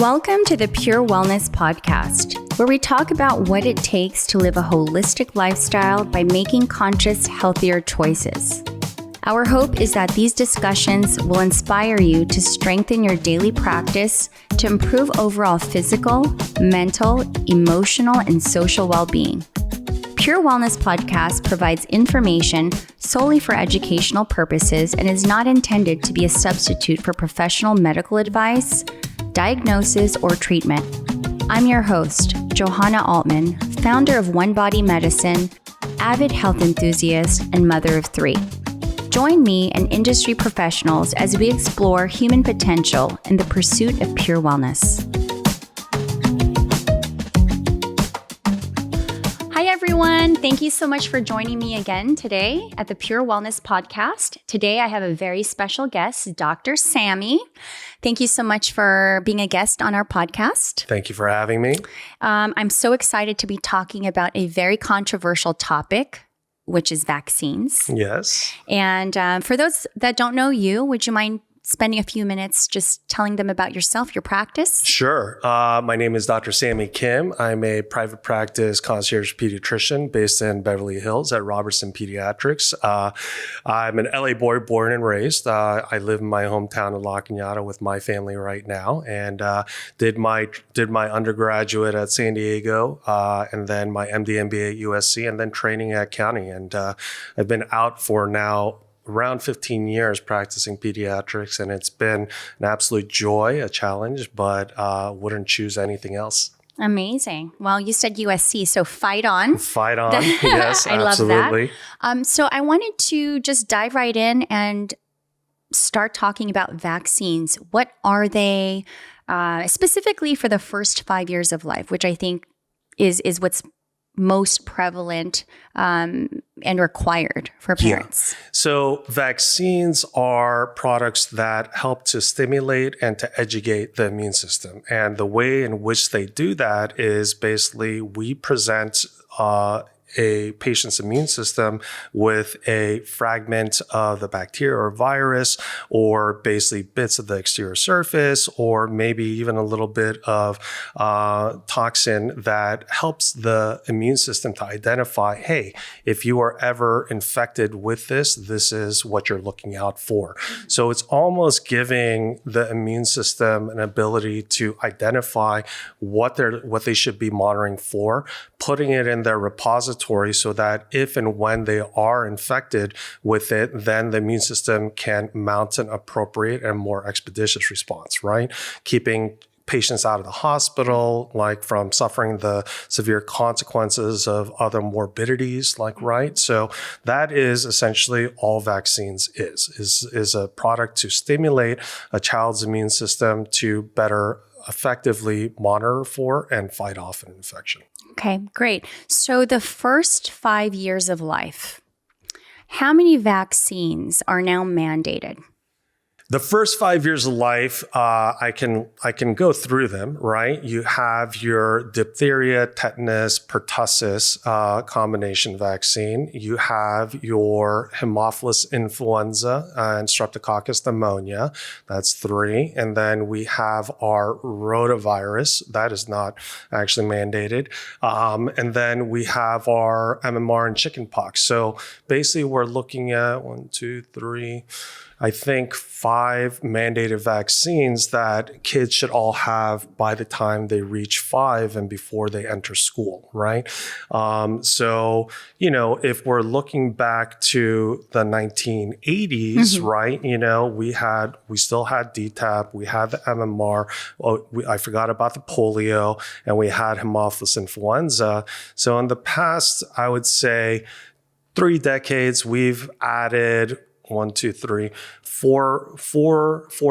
Welcome to the Pure Wellness Podcast, where we talk about what it takes to live a holistic lifestyle by making conscious, healthier choices. Our hope is that these discussions will inspire you to strengthen your daily practice to improve overall physical, mental, emotional, and social well-being. Pure Wellness Podcast provides information solely for educational purposes and is not intended to be a substitute for professional medical advice, diagnosis, or treatment. I'm your host, Johanna Altman, founder of One Body Medicine, avid health enthusiast, and mother of three. Join me and industry professionals as we explore human potential in the pursuit of pure wellness. Hi, everyone. Thank you so much for joining me again today at the Pure Wellness Podcast. Today, I have a very special guest, Dr. Sammy. Thank you so much for being a guest on our podcast. Thank you for having me. I'm so excited to be talking about a very controversial topic, which is vaccines. Yes. And for those that don't know you, would you mind spending a few minutes just telling them about yourself, your practice? Sure. My name is Dr. Sammy Kim. I'm a private practice concierge pediatrician based in Beverly Hills at Robertson Pediatrics. I'm an LA boy, born and raised. I live in my hometown of La Cañada with my family right now, and did my undergraduate at San Diego, and then my MD MBA at USC, and then training at County. And I've been out for now around 15 years practicing pediatrics, and it's been an absolute joy, a challenge, but wouldn't choose anything else. Amazing. Well, you said USC, so fight on. Fight on. Yes, I absolutely. Love that. So I wanted to just dive right in and start talking about vaccines. What are they, specifically for the first 5 years of life, which I think is what's most prevalent and required for parents. Yeah. So vaccines are products that help to stimulate and to educate the immune system. And the way in which they do that is basically we present a patient's immune system with a fragment of the bacteria or virus, or basically bits of the exterior surface, or maybe even a little bit of toxin that helps the immune system to identify, hey, if you are ever infected with this, this is what you're looking out for. So it's almost giving the immune system an ability to identify what they should be monitoring for, putting it in their repository so that if and when they are infected with it, then the immune system can mount an appropriate and more expeditious response, right? Keeping patients out of the hospital, like from suffering the severe consequences of other morbidities, right? So that is essentially all vaccines is a product to stimulate a child's immune system to better effectively monitor for and fight off an infection. Okay, great. So the first 5 years of life, how many vaccines are now mandated? The first 5 years of life, I can go through them, right? You have your diphtheria, tetanus, pertussis combination vaccine. You have your Haemophilus influenza and Streptococcus pneumonia. That's 3. And then we have our rotavirus. That is not actually mandated. And then we have our MMR and chickenpox. So basically we're looking at 5 mandated vaccines that kids should all have by the time they reach 5 and before they enter school, right? So, if we're looking back to the 1980s, right, we still had DTaP, we had the MMR, I forgot about the polio, and we had Haemophilus influenza. So in the past, I would say 3 decades, we've added 4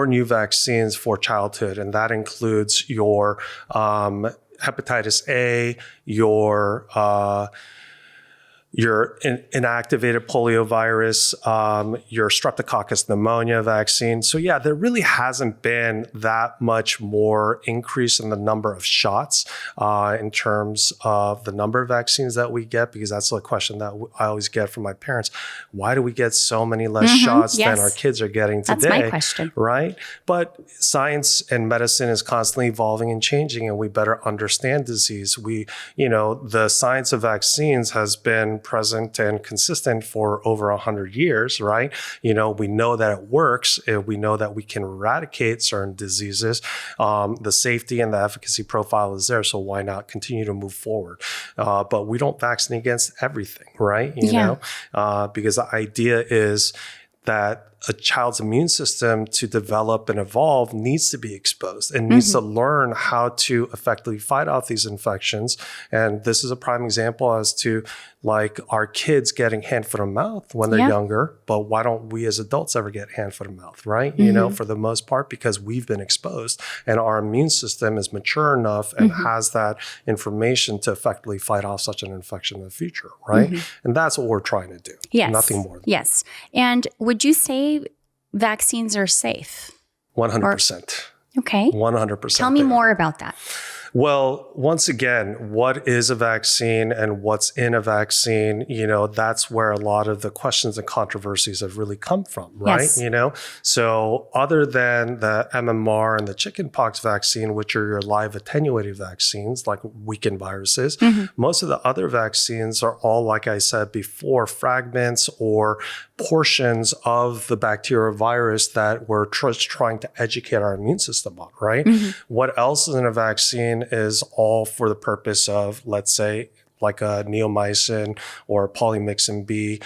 new vaccines for childhood, and that includes your hepatitis A, your your inactivated poliovirus, your streptococcus pneumonia vaccine. So yeah, there really hasn't been that much more increase in the number of shots in terms of the number of vaccines that we get, because that's a question that I always get from my parents. Why do we get so many less shots than our kids are getting today? That's my question. Right? But science and medicine is constantly evolving and changing, and we better understand disease. The science of vaccines has been present and consistent for over 100 years, right? We know that it works. We know that we can eradicate certain diseases. The safety and the efficacy profile is there, so why not continue to move forward? But we don't vaccinate against everything, right? Because the idea is that a child's immune system to develop and evolve needs to be exposed and needs to learn how to effectively fight off these infections. And this is a prime example as to like our kids getting hand, foot, and mouth when they're younger, but why don't we as adults ever get hand, foot, and mouth, right? For the most part, because we've been exposed and our immune system is mature enough and has that information to effectively fight off such an infection in the future, right? And that's what we're trying to do. Yes. Nothing more. Yes. And would you say vaccines are safe? 100%. Okay. 100%. Tell me more about that. Well, once again, what is a vaccine and what's in a vaccine? That's where a lot of the questions and controversies have really come from, right? Yes. So other than the MMR and the chickenpox vaccine, which are your live attenuated vaccines, like weakened viruses, most of the other vaccines are all, like I said before, fragments or portions of the bacterial virus that we're just trying to educate our immune system on, right? What else is in a vaccine is all for the purpose of, let's say, like a neomycin or polymyxin B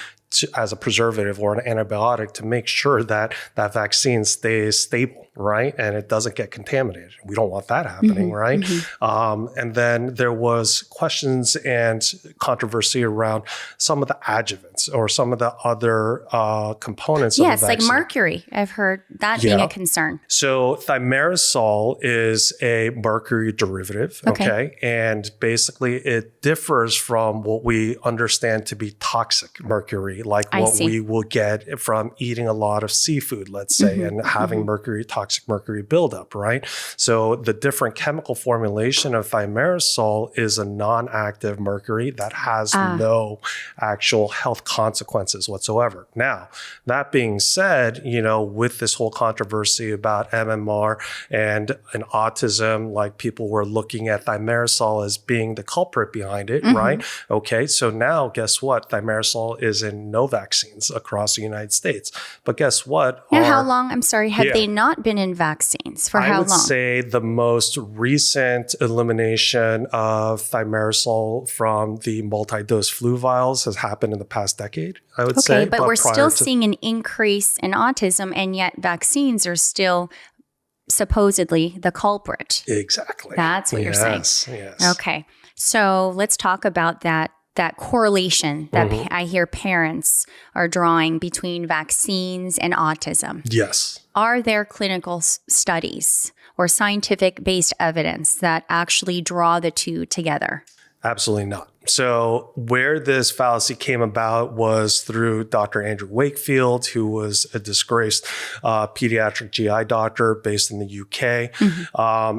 as a preservative or an antibiotic to make sure that that vaccine stays stable, right? And it doesn't get contaminated. We don't want that happening, right? And then there was questions and controversy around some of the adjuvants or some of the other components of the vaccine. Yes, like mercury. I've heard that being a concern. So thimerosal is a mercury derivative, okay? And basically it differs from what we understand to be toxic mercury, like what we will get from eating a lot of seafood, let's say, and having toxic mercury buildup, right? So the different chemical formulation of thimerosal is a non-active mercury that has no actual health consequences whatsoever. Now, that being said, with this whole controversy about MMR and autism, like people were looking at thimerosal as being the culprit behind it, right? Okay, so now guess what? Thimerosal is in no vaccines across the United States. But guess what? Now, how long, I'm sorry, have they not been in vaccines? For how long? I would say the most recent elimination of thimerosal from the multi-dose flu vials has happened in the past decade, I would say. But we're still seeing an increase in autism, and yet vaccines are still supposedly the culprit. Exactly. That's what you're saying. Yes. Okay. So let's talk about that correlation that I hear parents are drawing between vaccines and autism. Yes. Are there clinical studies or scientific-based evidence that actually draw the two together? Absolutely not. So where this fallacy came about was through Dr. Andrew Wakefield, who was a disgraced pediatric GI doctor based in the UK.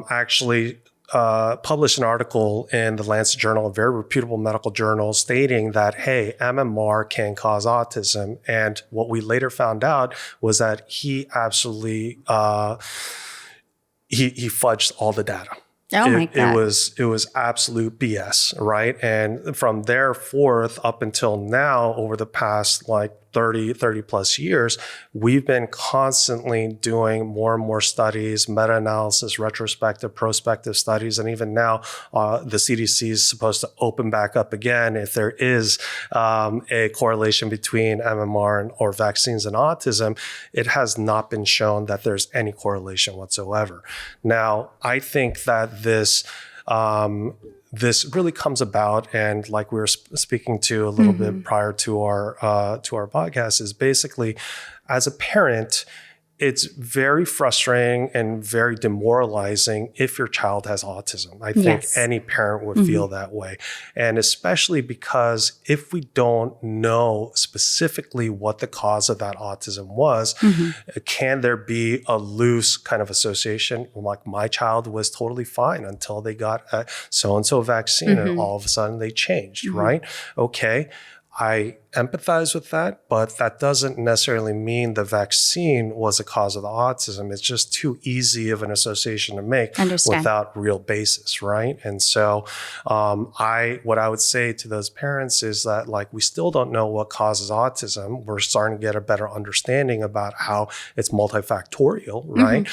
Actually published an article in the Lancet Journal, a very reputable medical journal, stating that, hey, MMR can cause autism. And what we later found out was that he absolutely, he fudged all the data. Oh my God. It was absolute BS, right? And from there forth up until now, over the past 30 plus years, we've been constantly doing more and more studies, meta-analysis, retrospective, prospective studies. And even now, the CDC is supposed to open back up again if there is a correlation between MMR or vaccines and autism. It has not been shown that there's any correlation whatsoever. Now, I think that this really comes about, and like we were speaking to a little bit prior to our podcast, is basically, as a parent, it's very frustrating and very demoralizing if your child has autism. I think Yes. any parent would feel that way. And especially because if we don't know specifically what the cause of that autism was, can there be a loose kind of association? Like my child was totally fine until they got a so-and-so vaccine and all of a sudden they changed, right? Okay. I empathize with that, but that doesn't necessarily mean the vaccine was the cause of the autism. It's just too easy of an association to make without real basis, right? And so what I would say to those parents is that, like, we still don't know what causes autism. We're starting to get a better understanding about how it's multifactorial, right?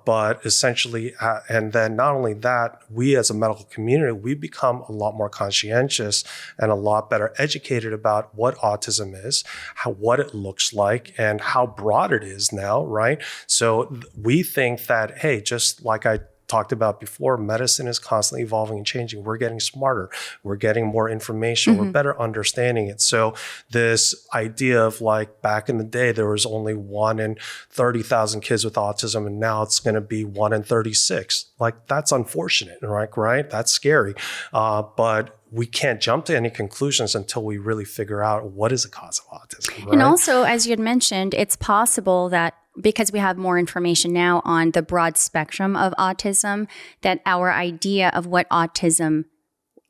But essentially, and then not only that, we as a medical community, we become a lot more conscientious and a lot better educated about what autism is, what it looks like, and how broad it is now, right? So we think that, hey, just like I talked about before, medicine is constantly evolving and changing. We're getting smarter. We're getting more information. We're better understanding it. So this idea of, like, back in the day, there was only 1 in 30,000 kids with autism, and now it's going to be 1 in 36. Like, that's unfortunate, right? That's scary. But we can't jump to any conclusions until we really figure out what is the cause of autism. Right? And also, as you had mentioned, it's possible that because we have more information now on the broad spectrum of autism, that our idea of what autism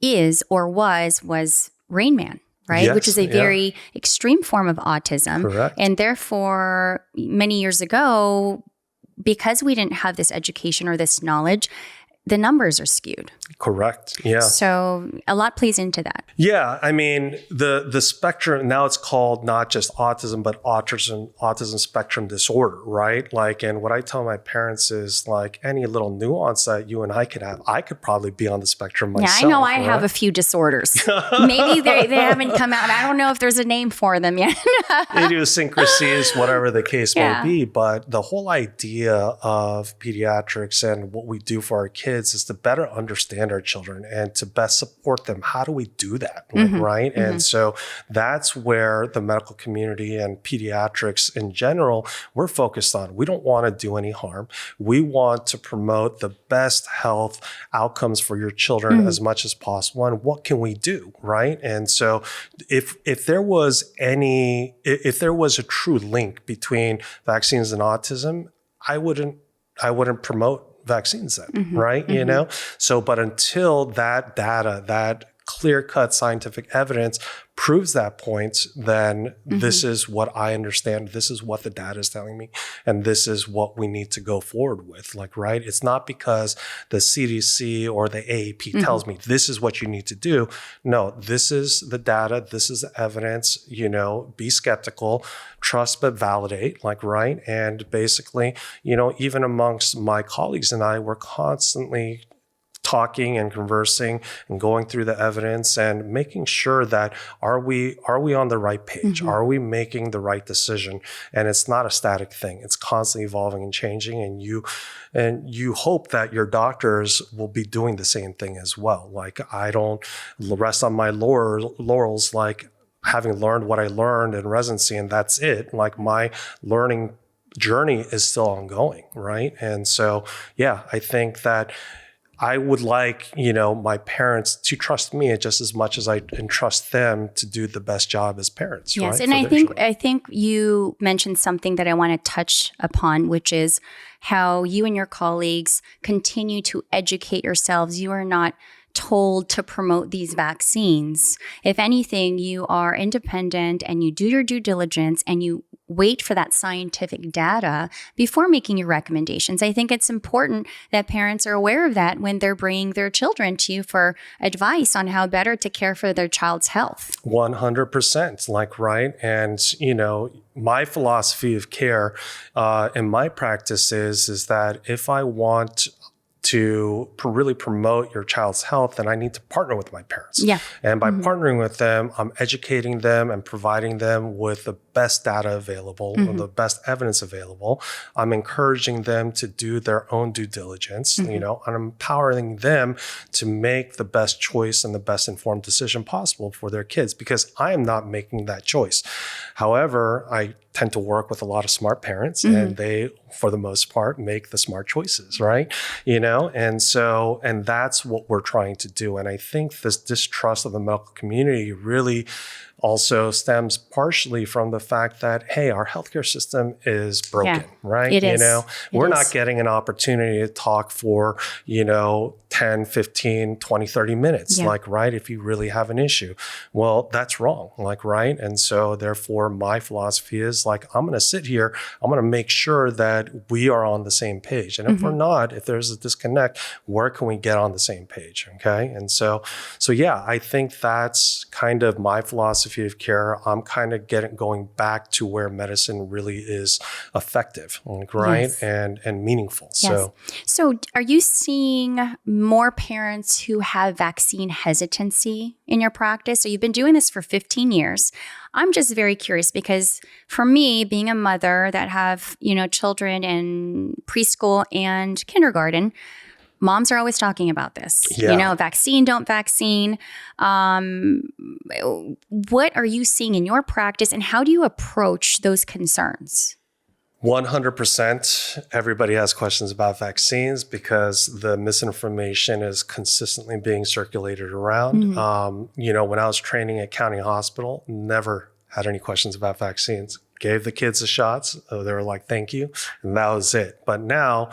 is or was Rain Man, right? Yes, which is a very extreme form of autism. Correct. And therefore, many years ago, because we didn't have this education or this knowledge, the numbers are skewed. Correct. Yeah. So a lot plays into that. Yeah. I mean, the spectrum, now it's called not just autism, but autism spectrum disorder, right? Like, and what I tell my parents is, like, any little nuance that you and I could have, I could probably be on the spectrum myself. Yeah, I know I have a few disorders. Maybe they haven't come out. I don't know if there's a name for them yet. Idiosyncrasies, whatever the case may be. But the whole idea of pediatrics and what we do for our kids is to better understand our children and to best support them. How do we do that? Right? And so that's where the medical community and pediatrics in general, we're focused on. We don't want to do any harm. We want to promote the best health outcomes for your children as much as possible. And what can we do? Right? And so if there was a true link between vaccines and autism, I wouldn't promote vaccines then, right? You know? So, but until that data, that clear-cut scientific evidence proves that point, then this is what I understand. This is what the data is telling me. And this is what we need to go forward with. Like, right? It's not because the CDC or the AAP tells me this is what you need to do. No, this is the data. This is the evidence. You know, be skeptical, trust but validate, like, right? And basically, you know, even amongst my colleagues and I, we're constantly talking and conversing and going through the evidence and making sure that are we on the right page? Are we making the right decision? And it's not a static thing. It's constantly evolving and changing. And you hope that your doctors will be doing the same thing as well. Like, I don't rest on my laurels, like having learned what I learned in residency and that's it. Like, my learning journey is still ongoing, right? And so, yeah, I think that I would like, you know, my parents to trust me just as much as I entrust them to do the best job as parents. Yes, right? And I think you mentioned something that I want to touch upon, which is how you and your colleagues continue to educate yourselves. You are not told to promote these vaccines. If anything, you are independent and you do your due diligence and you wait for that scientific data before making your recommendations. I think it's important that parents are aware of that when they're bringing their children to you for advice on how better to care for their child's health. 100%, like, right? And, you know, my philosophy of care in my practice is that if I want to really promote your child's health, then I need to partner with my parents. Yeah. And by partnering with them, I'm educating them and providing them with the best data available, the best evidence available. I'm encouraging them to do their own due diligence, you know, and I'm empowering them to make the best choice and the best informed decision possible for their kids, because I am not making that choice. However, I tend to work with a lot of smart parents, and they, for the most part, make the smart choices, right? And that's what we're trying to do. And I think this distrust of the medical community really also stems partially from the fact that, hey, our healthcare system is broken, right? It is. We're not getting an opportunity to talk for, 10, 15, 20, 30 minutes, right? If you really have an issue. Well, that's wrong, right? And so therefore my philosophy is I'm going to sit here, I'm going to make sure that we are on the same page. And if we're not, if there's a disconnect, where can we get on the same page? Okay. And so yeah, I think that's kind of my philosophy of care. I'm kind of going back to where medicine really is effective, right? Yes. And meaningful. Yes. So are you seeing more parents who have vaccine hesitancy in your practice? So you've been doing this for 15 years. I'm just very curious because for me, being a mother that have, children in preschool and kindergarten, moms are always talking about this, vaccine, don't vaccine. What are you seeing in your practice and how do you approach those concerns? 100%. Everybody has questions about vaccines because the misinformation is consistently being circulated around. When I was training at County Hospital, never had any questions about vaccines. Gave the kids the shots. They were like, thank you. And that was it. But now,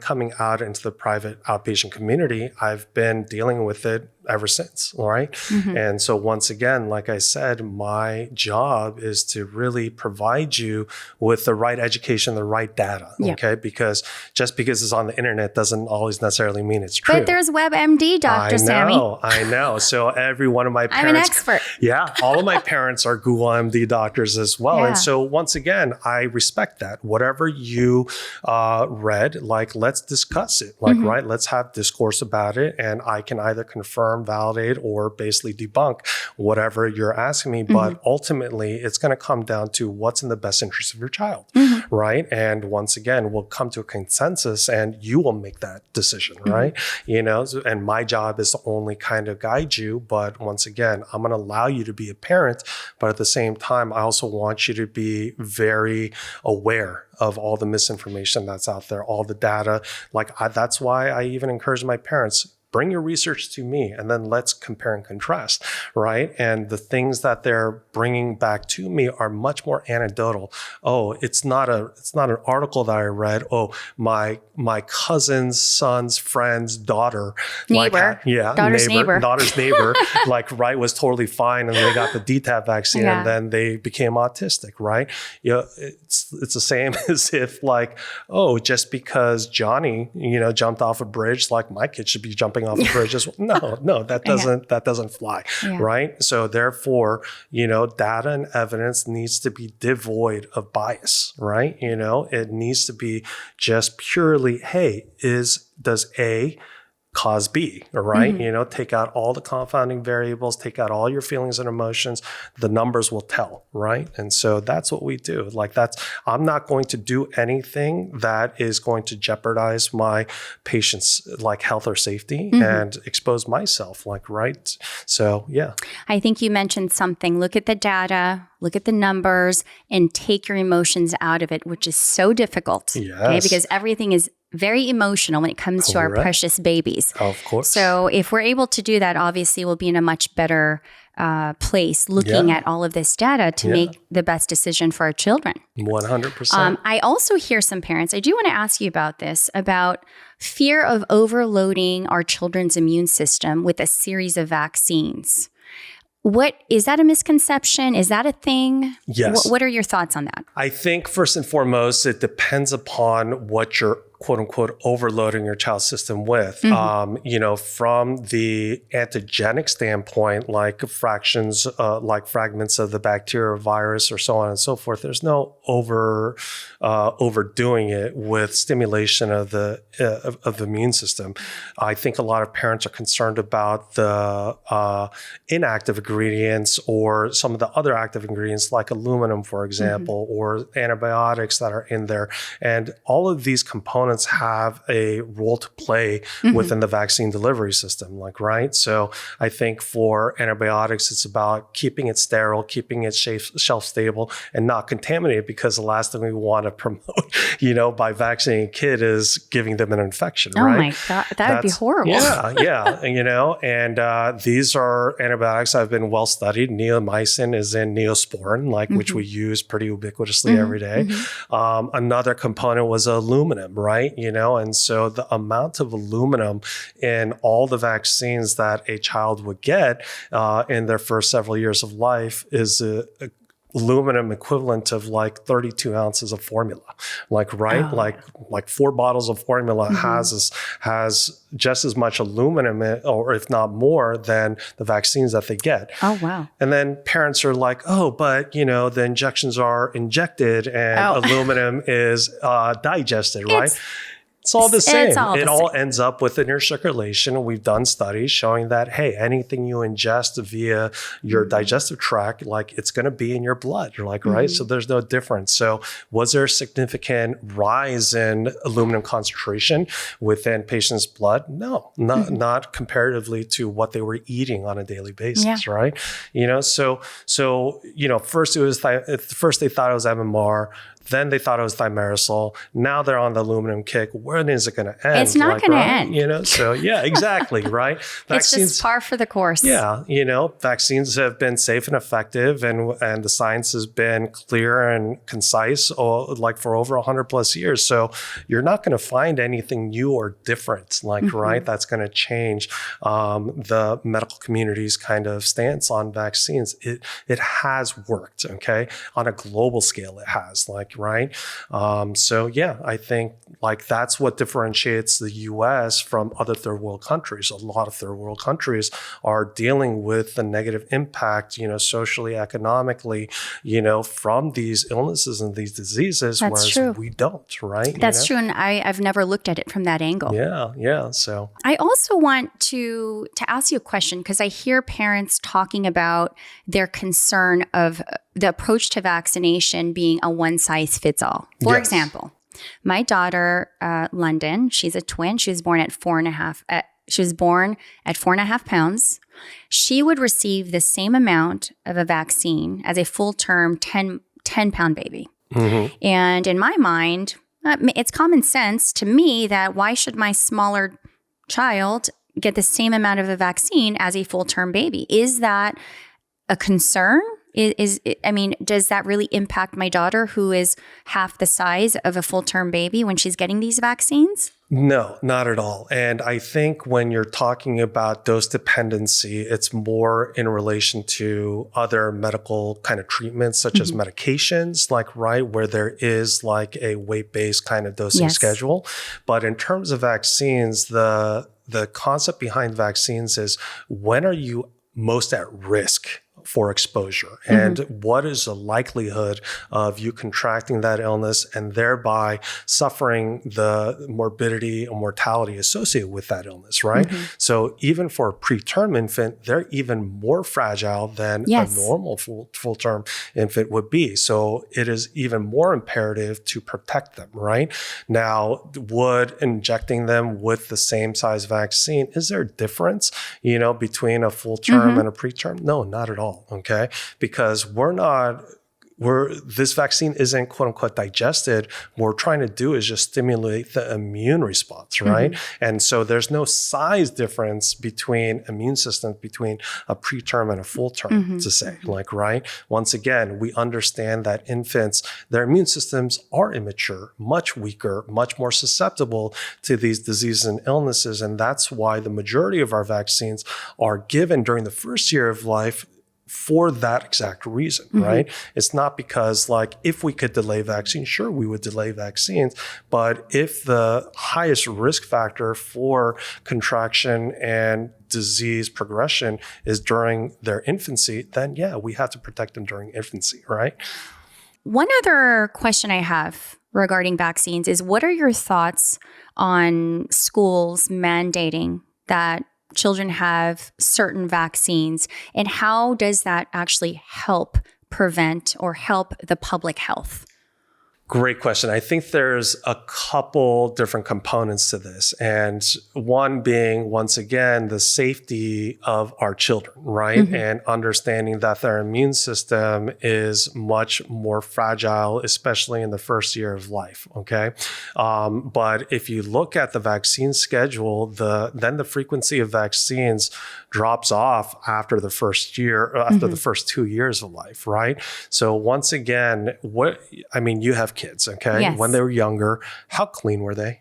coming out into the private outpatient community, I've been dealing with it ever since, right? And so once again, like I said, my job is to really provide you with the right education, the right data, okay? Because just because it's on the internet doesn't always necessarily mean it's true. But there's WebMD, Dr. Sammy. I know. So every one of my parents— I'm an expert. Yeah, all of my parents are Google MD doctors as well. Yeah. And so once again, I respect that. Whatever you read, let's discuss it, right? Let's have discourse about it. And I can either confirm, validate, or basically debunk whatever you're asking me. But ultimately, it's going to come down to what's in the best interest of your child, right? And once again, we'll come to a consensus and you will make that decision, right? And my job is to only kind of guide you. But once again, I'm going to allow you to be a parent. But at the same time, I also want you to be very aware of all the misinformation that's out there, all the data. That's why I even encourage my parents, bring your research to me and then let's compare and contrast, right? And the things that they're bringing back to me are much more anecdotal. Oh, it's not an article that I read. Oh, my cousin's son's friend's daughter, daughter's neighbor, right, was totally fine and they got the DTaP vaccine and then they became autistic, right? It's the same as if just because Johnny, jumped off a bridge, my kid should be jumping off the bridge as well. No, that doesn't fly, right? So therefore, data and evidence needs to be devoid of bias, right? It needs to be just purely, hey, does A cause B, right? Take out all the confounding variables, take out all your feelings and emotions, the numbers will tell, right? And so that's what we do. I'm not going to do anything that is going to jeopardize my patient's health or safety and expose myself, right? So, yeah. I think you mentioned something. Look at the data, look at the numbers, and take your emotions out of it, which is so difficult. Yes. Okay? Because everything is very emotional when it comes to our precious babies. Of course. So if we're able to do that, obviously we'll be in a much better place looking at all of this data to make the best decision for our children. 100%. I also hear some parents, I do want to ask you about this, about fear of overloading our children's immune system with a series of vaccines. What is that a misconception? Is that a thing? Yes. What are your thoughts on that? I think first and foremost, it depends upon what you're quote unquote overloading your child's system with. From the antigenic standpoint, fragments of the bacteria or virus or so on and so forth, there's no overdoing it with stimulation of the immune system. I think a lot of parents are concerned about the inactive ingredients or some of the other active ingredients like aluminum, for example, or antibiotics that are in there. And all of these components components have a role to play within the vaccine delivery system, like, right? So I think for antibiotics, it's about keeping it sterile, keeping it shelf stable, and not contaminated, because the last thing we want to promote, by vaccinating a kid is giving them an infection, right? Oh my God, that would be horrible. Yeah, and these are antibiotics that have been well studied. Neomycin is in Neosporin, which we use pretty ubiquitously every day. Another component was aluminum, right? And so the amount of aluminum in all the vaccines that a child would get in their first several years of life is a aluminum equivalent of 32 ounces of formula, like 4 bottles of formula has just as much aluminum, or if not more, than the vaccines that they get. Oh, wow. And then parents are like, oh, but the injections are injected and aluminum is digested, right? It's all the same. It all ends up within your circulation. We've done studies showing that, hey, anything you ingest via your digestive tract, it's going to be in your blood, right? So there's no difference. So was there a significant rise in aluminum concentration within patients' blood? No, not comparatively to what they were eating on a daily basis, right? So first they thought it was MMR. Then they thought it was thimerosal. Now they're on the aluminum kick. When is it going to end? It's not going to end. So yeah, exactly, right? It's just par for the course. Yeah, vaccines have been safe and effective, and the science has been clear and concise, for over 100 plus years. So you're not going to find anything new or different, right? That's going to change the medical community's kind of stance on vaccines. It has worked, okay? On a global scale, it has, right? So yeah, I think that's what differentiates the US from other third world countries. A lot of third world countries are dealing with the negative impact, socially, economically, from these illnesses and these diseases, whereas we don't, right? That's true. And I've never looked at it from that angle. Yeah. So I also want to ask you a question, because I hear parents talking about their concern of the approach to vaccination being a one-size-fits-all. For example, my daughter, London, she's a twin. She was born at 4.5 pounds. She would receive the same amount of a vaccine as a full-term 10-pound baby. And in my mind, it's common sense to me that why should my smaller child get the same amount of a vaccine as a full-term baby? Is that a concern? Does that really impact my daughter, who is half the size of a full-term baby, when she's getting these vaccines? No, not at all. And I think when you're talking about dose dependency, it's more in relation to other medical kind of treatments, such as medications, where there is a weight-based kind of dosing schedule. But in terms of vaccines, the concept behind vaccines is, when are you most at risk for exposure, and what is the likelihood of you contracting that illness and thereby suffering the morbidity or mortality associated with that illness, right? So even for a preterm infant, they're even more fragile than a normal full-term infant would be. So it is even more imperative to protect them, right? Now, would injecting them with the same size vaccine, is there a difference, between a full-term and a preterm? No, not at all. Okay. Because this vaccine isn't quote unquote digested. What we're trying to do is just stimulate the immune response, right? And so there's no size difference between immune systems between a preterm and a full term to say, right? Once again, we understand that infants, their immune systems are immature, much weaker, much more susceptible to these diseases and illnesses. And that's why the majority of our vaccines are given during the first year of life, for that exact reason, right? It's not because if we could delay vaccines, sure, we would delay vaccines. But if the highest risk factor for contraction and disease progression is during their infancy, then we have to protect them during infancy, right? One other question I have regarding vaccines is, what are your thoughts on schools mandating that children have certain vaccines, and how does that actually help prevent or help the public health? Great question. I think there's a couple different components to this. And one being, once again, the safety of our children, right? And understanding that their immune system is much more fragile, especially in the first year of life, okay? But if you look at the vaccine schedule, then the frequency of vaccines drops off after the first year, after the first 2 years of life, right? So once again, you have kids, okay? Yes. When they were younger, how clean were they?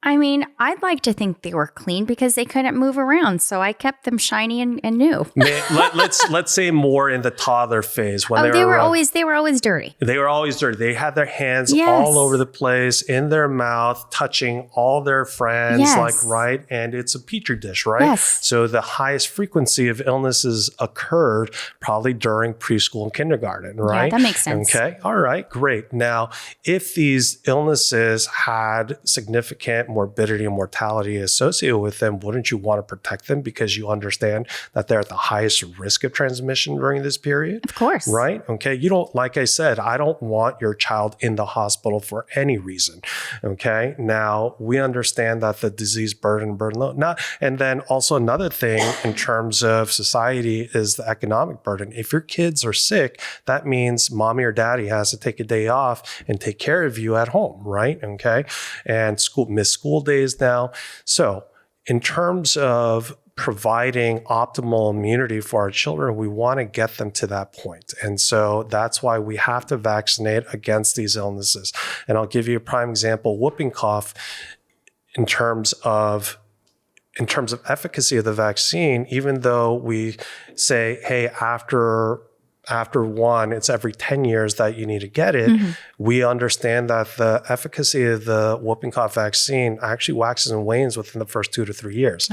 I mean, I'd like to think they were clean because they couldn't move around, so I kept them shiny and new. Let's say more in the toddler phase when they were always dirty. They were always dirty. They had their hands all over the place, in their mouth, touching all their friends, right? And it's a petri dish, right? Yes. So the highest frequency of illnesses occurred probably during preschool and kindergarten, right? Yeah, that makes sense. Okay. All right. Great. Now, if these illnesses had significant morbidity and mortality associated with them, wouldn't you want to protect them because you understand that they're at the highest risk of transmission during this period? Of course. Right? Okay. You don't, like I said, I don't want your child in the hospital for any reason. Okay. Now, we understand that the disease burden low. And then also another thing in terms of society is the economic burden. If your kids are sick, that means mommy or daddy has to take a day off and take care of you at home, right? Okay. And miss school days now. So in terms of providing optimal immunity for our children, we want to get them to that point. And so that's why we have to vaccinate against these illnesses. And I'll give you a prime example, whooping cough, in terms of efficacy of the vaccine, even though we say, hey, after one, it's every 10 years that you need to get it. We understand that the efficacy of the whooping cough vaccine actually waxes and wanes within the first 2 to 3 years.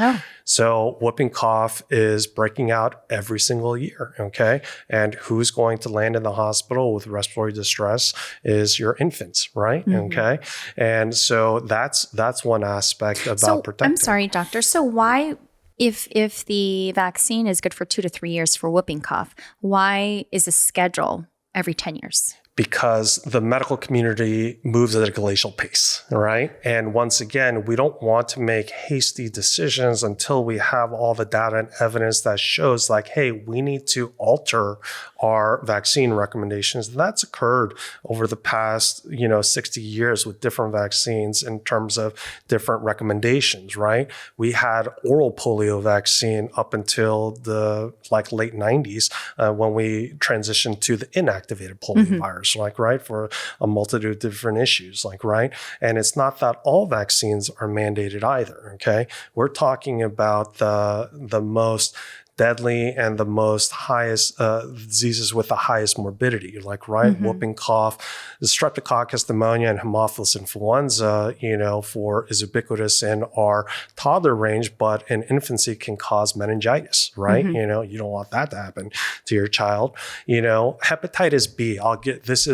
So whooping cough is breaking out every single year, okay? And who's going to land in the hospital with respiratory distress is your infants, right? Okay? And so that's one aspect about protecting. I'm sorry, doctor. So why... If the vaccine is good for 2 to 3 years for whooping cough, why is the schedule every 10 years? Because the medical community moves at a glacial pace, right? And once again, we don't want to make hasty decisions until we have all the data and evidence that shows like, hey, we need to alter our vaccine recommendations. And that's occurred over the past, 60 years with different vaccines in terms of different recommendations, right? We had oral polio vaccine up until the late 90s when we transitioned to the inactivated polio virus. Right, for a multitude of different issues, right? And it's not that all vaccines are mandated either, okay? We're talking about the most deadly and the most highest diseases with the highest morbidity, right? Whooping cough, the streptococcus pneumonia and Haemophilus influenza, is ubiquitous in our toddler range, but in infancy can cause meningitis, right? You don't want that to happen to your child. Hepatitis B, this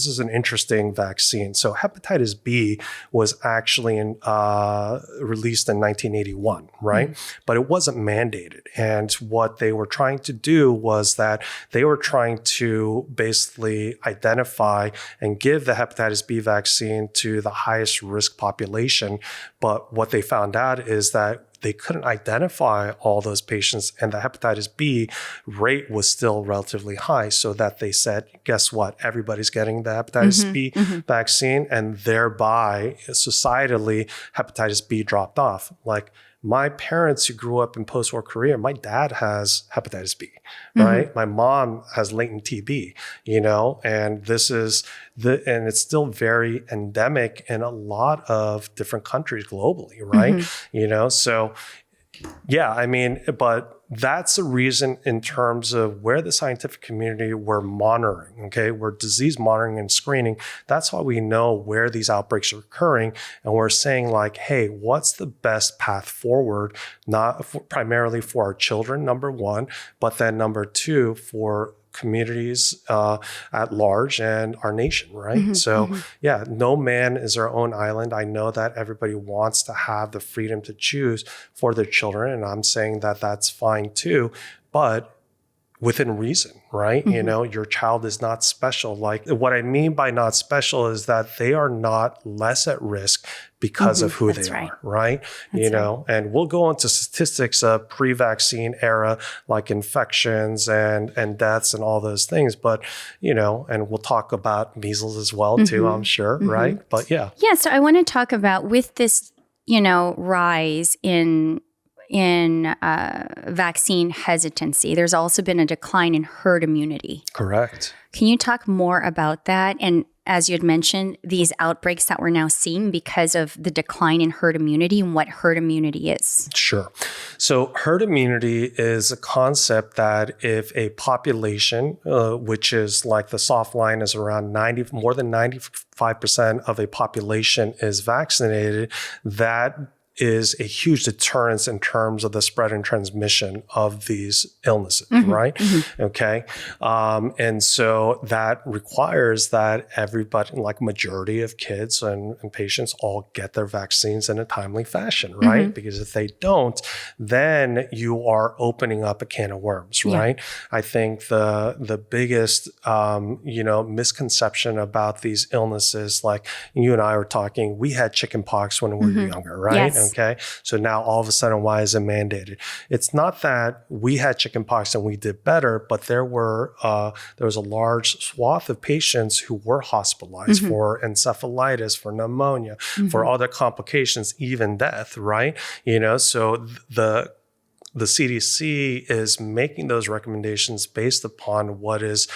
is an interesting vaccine. So hepatitis B was actually released in 1981, right? But it wasn't mandated. And what they were trying to do was that they were trying to basically identify and give the hepatitis B vaccine to the highest risk population. But what they found out is that they couldn't identify all those patients, and the hepatitis B rate was still relatively high, so that they said, guess what? Everybody's getting the hepatitis B vaccine, and thereby, societally, hepatitis B dropped off. My parents who grew up in post-war Korea, my dad has hepatitis B, right? My mom has latent TB, and and it's still very endemic in a lot of different countries globally, right? So yeah, but that's the reason in terms of where the scientific community we're monitoring, okay? We're disease monitoring and screening. That's why we know where these outbreaks are occurring. And we're saying hey, what's the best path forward, primarily for our children, number one, but then number two, for communities at large and our nation, right? Yeah, no man is our own island. I know that everybody wants to have the freedom to choose for their children, and I'm saying that that's fine too, but within reason, right? You know, your child is not special. Like what I mean by not special is that they are not less at risk because of who they are, right? You know, and we'll go into statistics of pre-vaccine era, like infections and deaths and all those things. But, you know, and we'll talk about measles as well too, I'm sure, right? But yeah. Yeah, so I want to talk about with this, you know, rise in vaccine hesitancy, there's also been a decline in herd immunity. Correct. Can you talk more about that? And as you had mentioned, these outbreaks that we're now seeing because of the decline in herd immunity and what herd immunity is. Sure. So herd immunity is a concept that if a population, which is like the soft line is around more than 95% of a population is vaccinated, that is a huge deterrence in terms of the spread and transmission of these illnesses, right? Okay. And so that requires that everybody, like majority of kids and patients all get their vaccines in a timely fashion, right? Because if they don't, then you are opening up a can of worms, right? I think the biggest, you know, misconception about these illnesses, like you and I were talking, we had chickenpox when we were younger, right? Yes. Okay. So now all of a sudden, why is it mandated? It's not that we had chickenpox and we did better, but there was a large swath of patients who were hospitalized for encephalitis, for pneumonia, for other complications, even death, right? You know, so the CDC is making those recommendations based upon what is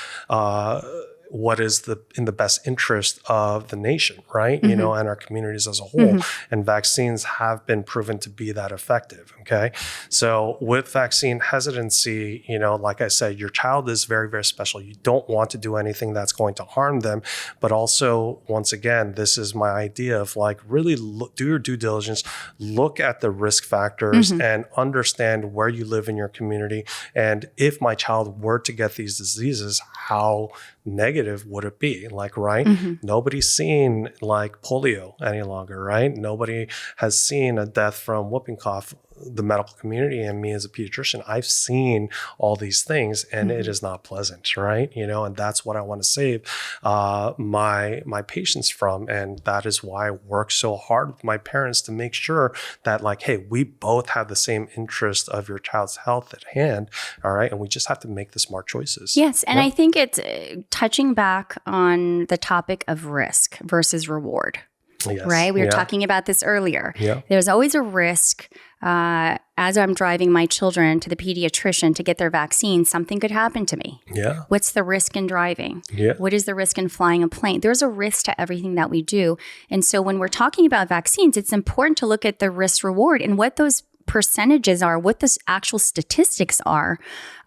in the best interest of the nation, right? You know, and our communities as a whole. And vaccines have been proven to be that effective. Okay. So with vaccine hesitancy, you know, like I said, your child is very, very special. You don't want to do anything that's going to harm them. But also, once again, this is my idea of like really do your due diligence, look at the risk factors and understand where you live in your community. And if my child were to get these diseases, how negative would it be? Like, right? Nobody's seen like polio any longer, right? Nobody has seen a death from whooping cough. The medical community and me as a pediatrician, I've seen all these things and it is not pleasant, right? You know, and that's what I want to save my patients from. And that is why I work so hard with my parents to make sure that like, hey, we both have the same interest of your child's health at hand. All right. And we just have to make the smart choices. Yes. And I think it's touching back on the topic of risk versus reward. Yes. Right? We were talking about this earlier. Yeah. There's always a risk as I'm driving my children to the pediatrician to get their vaccine, something could happen to me. Yeah. What's the risk in driving? Yeah. What is the risk in flying a plane? There's a risk to everything that we do. And so when we're talking about vaccines, it's important to look at the risk reward and what those percentages are, what the actual statistics are,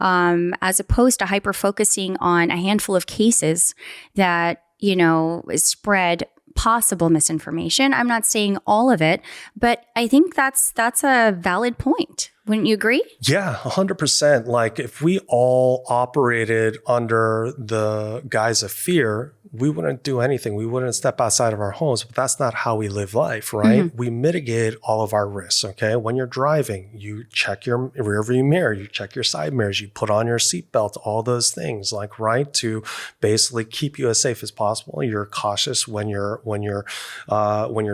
as opposed to hyper-focusing on a handful of cases that, you know, is spread possible misinformation. I'm not saying all of it, but I think that's a valid point. Wouldn't you agree? Yeah, 100%. Like if we all operated under the guise of fear, we wouldn't do anything. We wouldn't step outside of our homes, but that's not how we live life, right? We mitigate all of our risks, okay? When you're driving, you check your rear view mirror, you check your side mirrors, you put on your seatbelt, all those things, like, right, to basically keep you as safe as possible. You're cautious when you're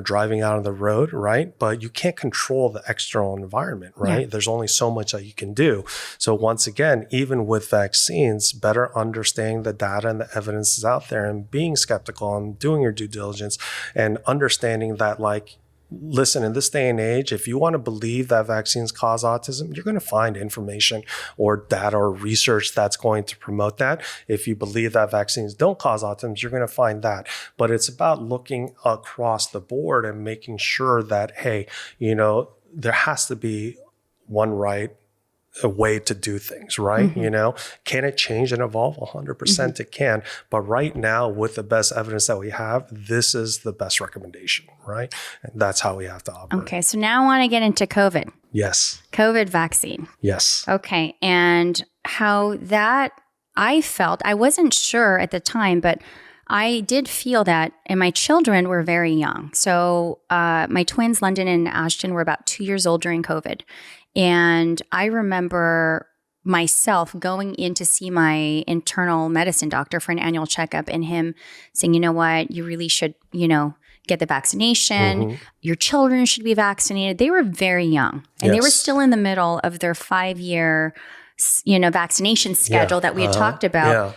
driving out on the road, right? But you can't control the external environment, right? Yeah. There's only so much that you can do. So once again, even with vaccines, better understanding the data and the evidence is out there and being skeptical and doing your due diligence and understanding that, like, listen, in this day and age, if you want to believe that vaccines cause autism, you're going to find information or data or research that's going to promote that. If you believe that vaccines don't cause autism, you're going to find that. But it's about looking across the board and making sure that, hey, you know, there has to be one right a way to do things, right? You know, can it change and evolve? 100% it can. But right now, with the best evidence that we have, this is the best recommendation, right? And that's how we have to operate. Okay, so now I want to get into COVID. Yes. COVID vaccine. Yes. Okay, and how that I felt, I wasn't sure at the time, but I did feel that, and my children were very young. So my twins, London and Ashton, were about 2 years old during COVID. And I remember myself going in to see my internal medicine doctor for an annual checkup and him saying, you know what, you really should, get the vaccination. Your children should be vaccinated. They were very young and they were still in the middle of their 5-year, vaccination schedule that we had talked about. Yeah.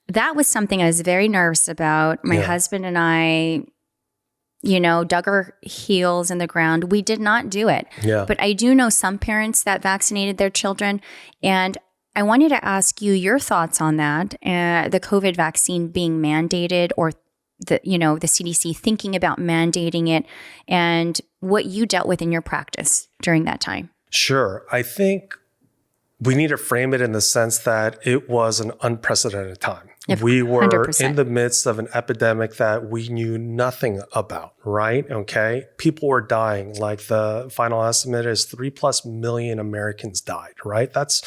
That was something I was very nervous about. My husband and I, dug our heels in the ground. We did not do it. Yeah. But I do know some parents that vaccinated their children. And I wanted to ask you your thoughts on that, the COVID vaccine being mandated, or the CDC thinking about mandating it, and what you dealt with in your practice during that time. Sure. I think we need to frame it in the sense that it was an unprecedented time. We were 100%. in the midst of an epidemic that we knew nothing about, right? Okay. People were dying. Like the final estimate is 3+ million Americans died, right? That's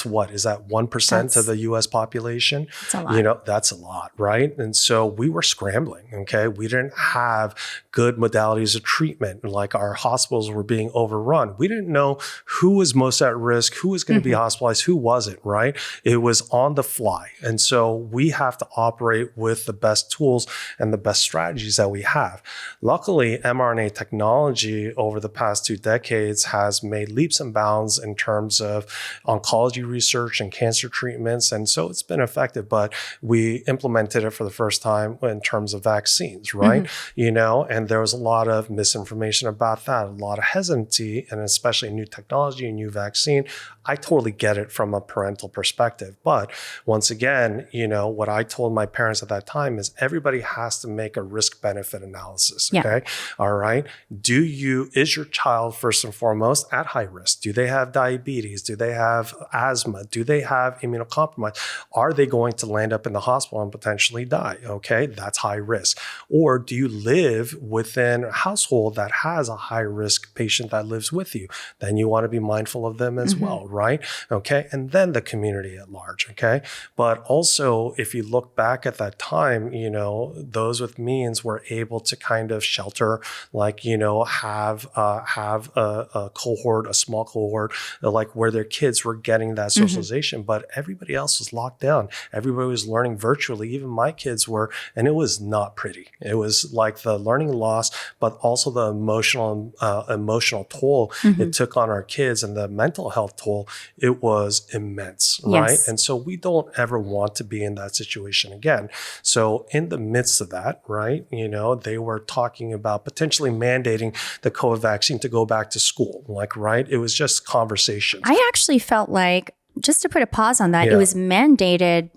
what? Is that 1% of the US population? That's a lot. That's a lot, right? And so we were scrambling, okay? We didn't have good modalities of treatment. Like our hospitals were being overrun. We didn't know who was most at risk, who was going to be hospitalized, who wasn't, right? It was on the fly. And so we have to operate with the best tools and the best strategies that we have. Luckily, mRNA technology over the past 2 decades has made leaps and bounds in terms of oncology research and cancer treatments. And so it's been effective, but we implemented it for the first time in terms of vaccines, right? And there was a lot of misinformation about that, a lot of hesitancy, and especially new technology, a new vaccine. I totally get it from a parental perspective. But once again, what I told my parents at that time is everybody has to make a risk-benefit analysis, okay? All right. Is your child first and foremost at high risk? Do they have diabetes? Do they have asthma? Do they have immunocompromise? Are they going to land up in the hospital and potentially die? Okay, that's high risk. Or do you live within a household that has a high risk patient that lives with you? Then you want to be mindful of them as well, right? Okay. And then the community at large. Okay. But also, if you look back at that time, those with means were able to kind of shelter, have a cohort, a small cohort, like where their kids were getting that socialization, but everybody else was locked down. Everybody was learning virtually. Even my kids were, and it was not pretty. It was like the learning loss, but also the emotional toll it took on our kids, and the mental health toll. It was immense, right? Yes. And so we don't ever want to be in that situation again. So in the midst of that, right, they were talking about potentially mandating the COVID vaccine to go back to school, right? It was just conversations. I actually felt like, just to put a pause on that, it was mandated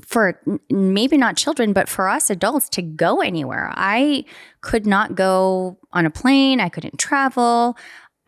for maybe not children, but for us adults to go anywhere. I could not go on a plane. I couldn't travel.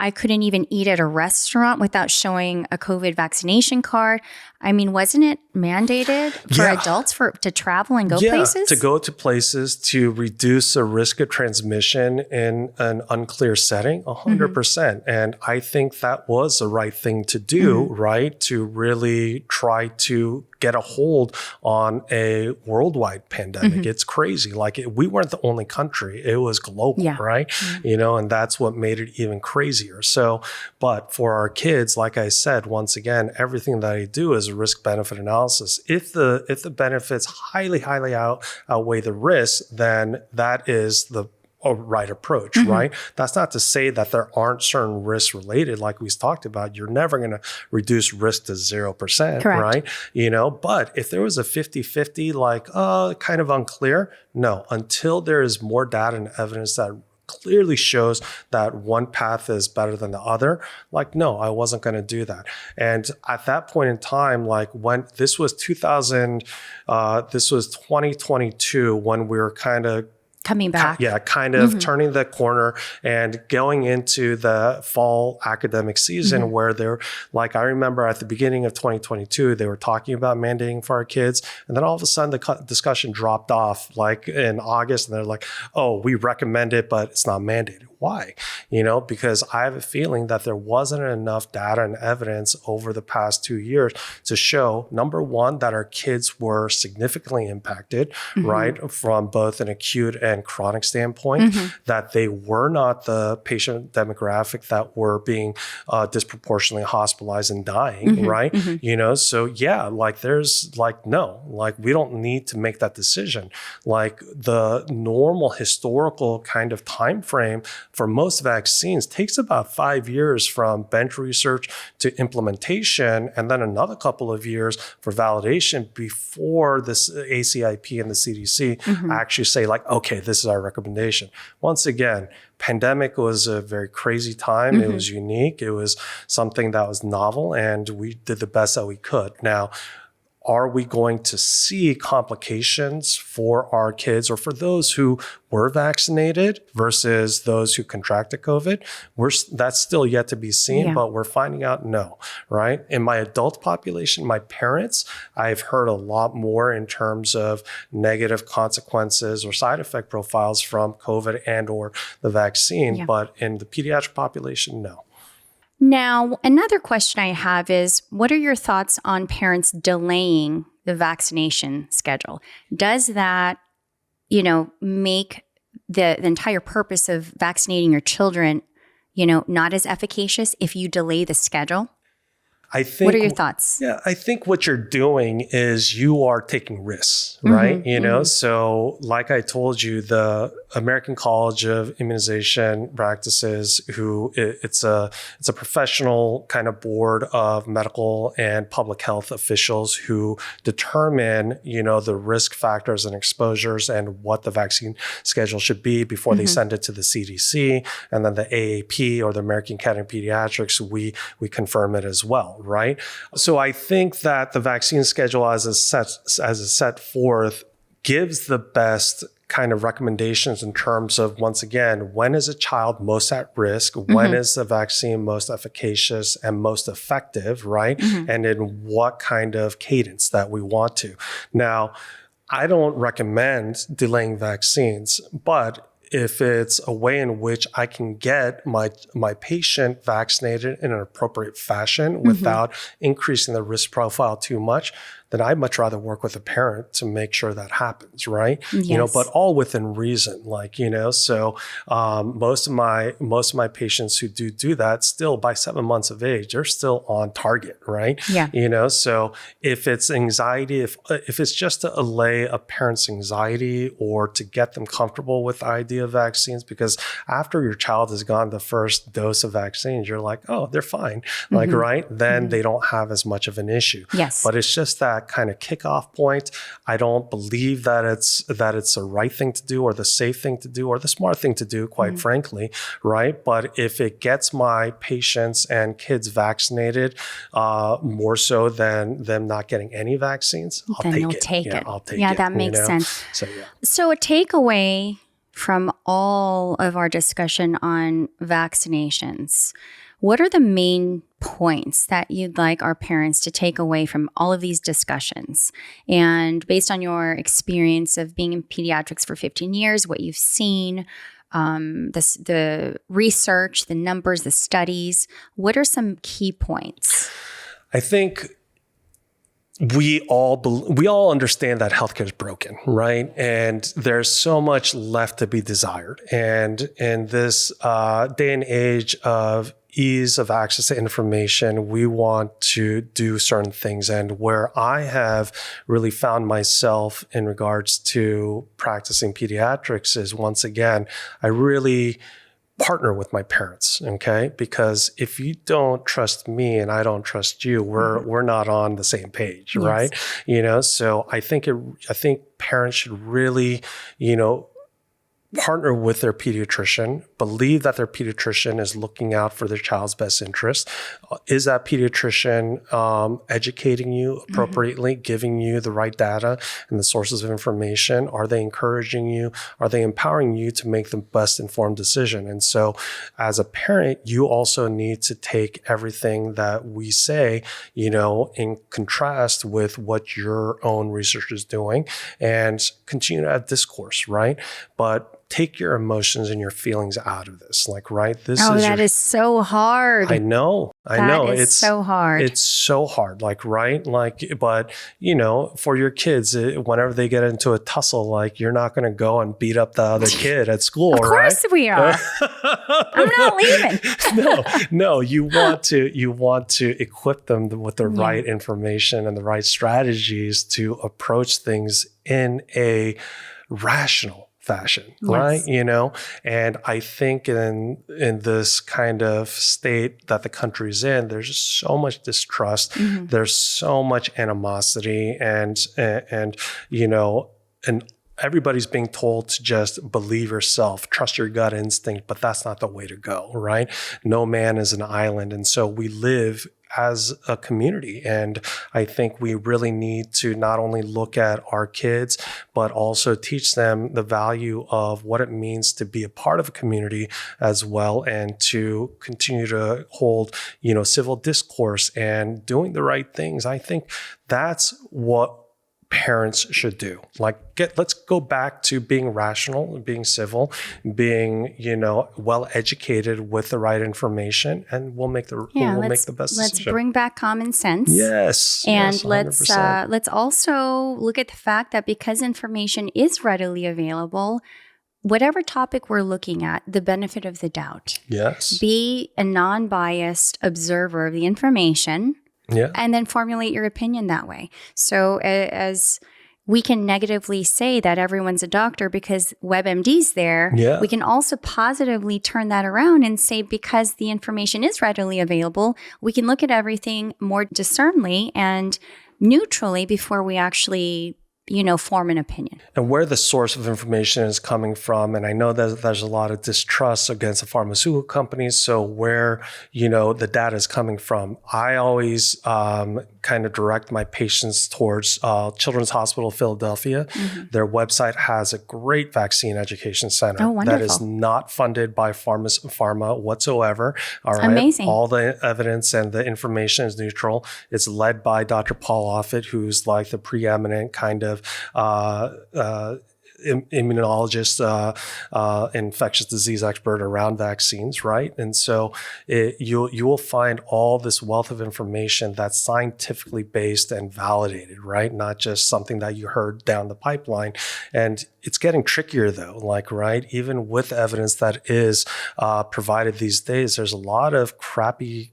I couldn't even eat at a restaurant without showing a COVID vaccination card. I mean, wasn't it mandated for adults to travel and go places? To go to places to reduce the risk of transmission in an unclear setting, 100%. And I think that was the right thing to do, right? To really try to get a hold on a worldwide pandemic. It's crazy. We weren't the only country. It was global, right? And that's what made it even crazier. So, but for our kids, like I said, once again, everything that I do is a risk-benefit analysis. If the benefits highly outweigh the risk, then that is the right approach, right? That's not to say that there aren't certain risks related, like we talked about. You're never going to reduce risk to 0%, Correct. right? But if there was a 50-50, kind of unclear, no, until there is more data and evidence that clearly shows that one path is better than the other, no, I wasn't going to do that. And at that point in time, when this was 2022, when we were kind of coming back. Kind of turning the corner and going into the fall academic season where they're I remember at the beginning of 2022, they were talking about mandating for our kids. And then all of a sudden the discussion dropped off in August, and they're like, oh, we recommend it, but it's not mandated. Why? Because I have a feeling that there wasn't enough data and evidence over the past 2 years to show, number one, that our kids were significantly impacted, right, from both an acute and chronic standpoint, that they were not the patient demographic that were being disproportionately hospitalized and dying, right? So yeah, there's no, we don't need to make that decision. The normal historical kind of time frame for most vaccines takes about 5 years from bench research to implementation, and then another couple of years for validation before this ACIP and the CDC actually say okay, this is our recommendation. Once again, pandemic was a very crazy time. It was unique. It was something that was novel, and we did the best that we could. Now, are we going to see complications for our kids or for those who were vaccinated versus those who contracted COVID? That's still yet to be seen, but we're finding out no, right? In my adult population, my parents, I've heard a lot more in terms of negative consequences or side effect profiles from COVID and or the vaccine, but in the pediatric population, no. Now, another question I have is, what are your thoughts on parents delaying the vaccination schedule? Does that, make the entire purpose of vaccinating your children, not as efficacious if you delay the schedule? What are your thoughts? Yeah, I think what you're doing is you are taking risks, right? So like I told you, the American College of Immunization Practices, it's a professional kind of board of medical and public health officials who determine, the risk factors and exposures and what the vaccine schedule should be before they send it to the CDC. And then the AAP, or the American Academy of Pediatrics, we confirm it as well. Right. So I think that the vaccine schedule as it's set forth gives the best kind of recommendations in terms of, once again, when is a child most at risk? When is the vaccine most efficacious and most effective, right? And in what kind of cadence that we want to. Now, I don't recommend delaying vaccines, but if it's a way in which I can get my patient vaccinated in an appropriate fashion without increasing the risk profile too much, then I'd much rather work with a parent to make sure that happens, right? Yes. But all within reason, so most of my patients who do that, still by 7 months of age, they're still on target, right? Yeah. So if it's anxiety, if it's just to allay a parent's anxiety or to get them comfortable with the idea of vaccines, because after your child has gotten the first dose of vaccines, you're like, oh, they're fine, right? Then they don't have as much of an issue. Yes. But it's just that kind of kickoff point. I don't believe that it's the right thing to do or the safe thing to do or the smart thing to do, quite frankly, right? But if it gets my patients and kids vaccinated more so than them not getting any vaccines, I'll take it. I'll take it. Yeah, that makes sense. So a takeaway from all of our discussion on vaccinations, what are the main points that you'd like our parents to take away from all of these discussions? And based on your experience of being in pediatrics for 15 years, what you've seen, the research, the numbers, the studies, what are some key points? I think we all understand that healthcare is broken, right? And there's so much left to be desired. And in this day and age of ease of access to information, we want to do certain things. And where I have really found myself in regards to practicing pediatrics is, once again, I really partner with my parents, okay? Because if you don't trust me and I don't trust you, we're not on the same page, right? So I think parents should really, partner with their pediatrician, believe that their pediatrician is looking out for their child's best interest. Is that pediatrician educating you appropriately, giving you the right data and the sources of information? Are they encouraging you? Are they empowering you to make the best informed decision? And so as a parent, you also need to take everything that we say, in contrast with what your own research is doing and continue to have discourse, right? But take your emotions and your feelings out of this. Like, right? That is so hard. I know. It's so hard. It's so hard. Like, right? Like, but for your kids, whenever they get into a tussle, like, you're not going to go and beat up the other kid at school, right? Of course we are. I'm not leaving. No, you want to equip them with the right information and the right strategies to approach things in a rational fashion, right? And I think in this kind of state that the country's in, there's just so much distrust. There's so much animosity, and everybody's being told to just believe yourself, trust your gut instinct, but that's not the way to go, right? No man is an island. And so we live as a community. And I think we really need to not only look at our kids, but also teach them the value of what it means to be a part of a community as well, and to continue to hold, civil discourse and doing the right things. I think that's what parents should do. Like, let's go back to being rational, being civil, being, well educated with the right information, and we'll make the best decision. Let's bring back common sense. Yes. And yes, let's also look at the fact that because information is readily available, whatever topic we're looking at, the benefit of the doubt. Yes. Be a non-biased observer of the information. Yeah. And then formulate your opinion that way. So as we can negatively say that everyone's a doctor because WebMD's there, we can also positively turn that around and say, because the information is readily available, we can look at everything more discerningly and neutrally before we actually form an opinion. And where the source of information is coming from. And I know that there's a lot of distrust against the pharmaceutical companies. So where, the data is coming from, I always kind of direct my patients towards Children's Hospital of Philadelphia. Their website has a great vaccine education center that is not funded by pharma whatsoever. All right. Amazing. All the evidence and the information is neutral. It's led by Dr. Paul Offit, who's like the preeminent kind of immunologist, infectious disease expert around vaccines, right? And so you will find all this wealth of information that's scientifically based and validated, right? Not just something that you heard down the pipeline. And it's getting trickier though, like, right? Even with evidence that is provided these days, there's a lot of crappy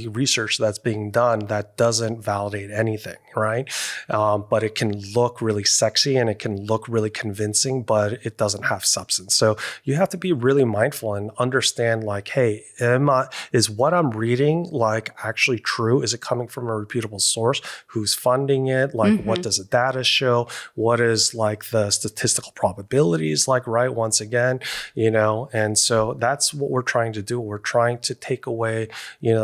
research that's being done that doesn't validate anything, right? But it can look really sexy and it can look really convincing, but it doesn't have substance. So you have to be really mindful and understand, like, hey, is what I'm reading like actually true? Is it coming from a reputable source? Who's funding it? Like, what does the data show? What is like the statistical probabilities, like, right? Once again, and so that's what we're trying to do. We're trying to take away,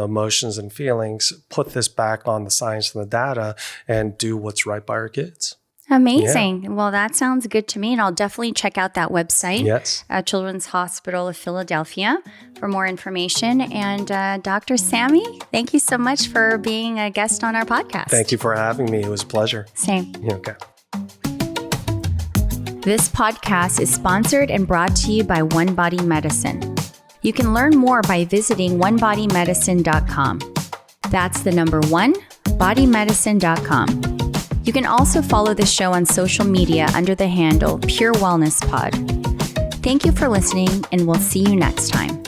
emotions and feelings, put this back on the science and the data, and do what's right by our kids. Amazing. Yeah. Well, that sounds good to me. And I'll definitely check out that website, Children's Hospital of Philadelphia, for more information. And Dr. Sammy, thank you so much for being a guest on our podcast. Thank you for having me. It was a pleasure. Same. Okay. This podcast is sponsored and brought to you by One Body Medicine. You can learn more by visiting onebodymedicine.com. That's the number 1, bodymedicine.com. You can also follow the show on social media under the handle Pure Wellness Pod. Thank you for listening, and we'll see you next time.